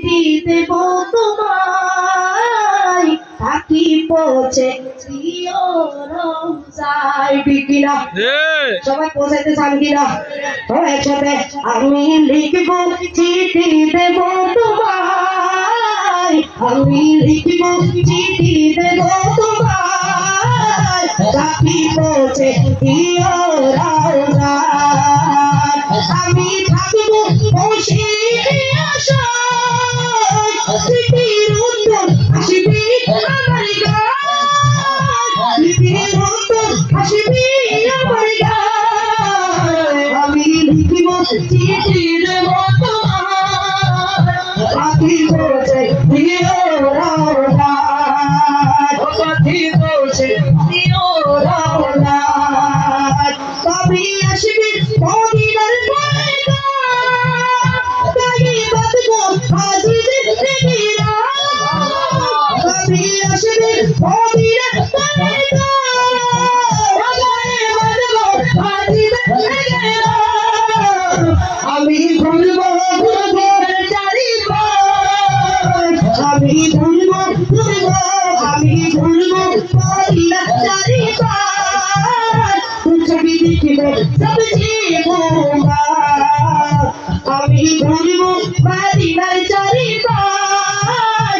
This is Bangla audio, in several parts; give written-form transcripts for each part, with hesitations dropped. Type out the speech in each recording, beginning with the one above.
চিঠি দেব তোমায়, পাখি পৌঁছে দিও রোজায়। বিকিনা সবাই পৌঁছাইতে চান কিনা? একসাথে আমি লিখব চিঠি দেব তোমায়, আমি লিখব চিঠি দেব তোমায়, পাখি পৌঁছে দিও রোজায়। আমি থাকবো বসে আশায়, চিঠির উত্তর আসবে আমার গায়, চিঠির উত্তর আসবে আমার গায়। আমি লিখব চিঠি দেব তোমায়, পাখি পৌঁছে দিও রোজায়, পাখি পৌঁছে দিও রোজায়। কবি আসবে মদিনার পয়গাম, গায়ে বাঁধবো হাজিদের নেকিরা। কবি আসবে মদিনার পয়গাম, গায়ে বাঁধবো হাজিদের নেকিরা। আমি ভুলবো ভুলবো চারিবার, আমি ভুলবো ভুলবো, আমি ভুলবো মদিনার চারিবার। ছবি দেখিব সব জীবনবার, আমি ভুলবো মদিনার চারিবার।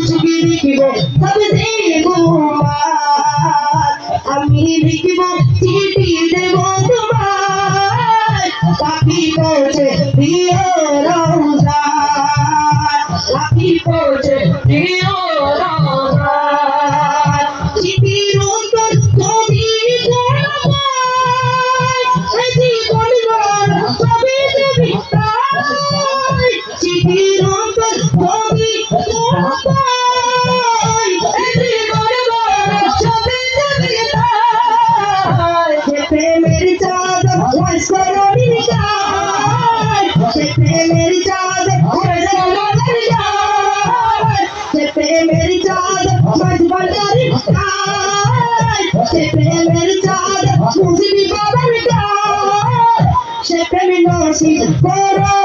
ছবি দেখিব সব জীবনবার, আমি লিখব চিঠি দেব তোমায়, পাখি পৌঁছে দিও রোজায়, পাখি পৌঁছে দিও রোজায়। চিঠির উত্তর যদি কোনো পাই, এই জীবনভর সবই দেবি তাই। চিঠির উত্তর যদি কোনো পাই, এই জীবনভর সবই দেবি তাই। সে প্রেমের চাদর বয়স্করণীর গায়, সে প্রেমের চাদর বয়স্করণীর গায়, সে প্রেমের চাদর বয়স্করণীর গায়, সে প্রেমের চাদর মুসিবি বাবার গায়। সে প্রেম নসিব করো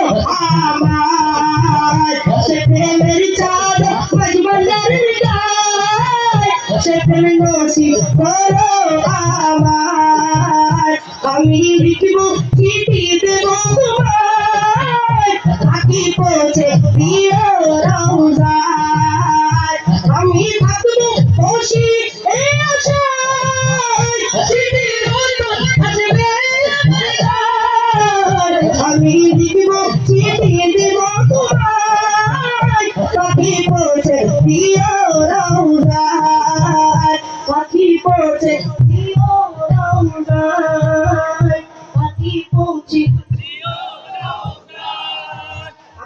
আমায়, সে প্রেমের চাদর বয়স্করণীর গায়, সে প্রেম নসিব করো আমায়। আমি লিখব চিঠি দেব তোমায়, পাখি পৌঁছে দিও রোজায়। আমি থাকবো বসে এই আশায়, চিঠির উত্তর আসবে আমার গায়। আমি লিখব চিঠি দেব তোমায়, পাখি পৌঁছে দিও রোজায়, পাখি পৌঁছে দিও রোজায়, পাখি পৌঁছে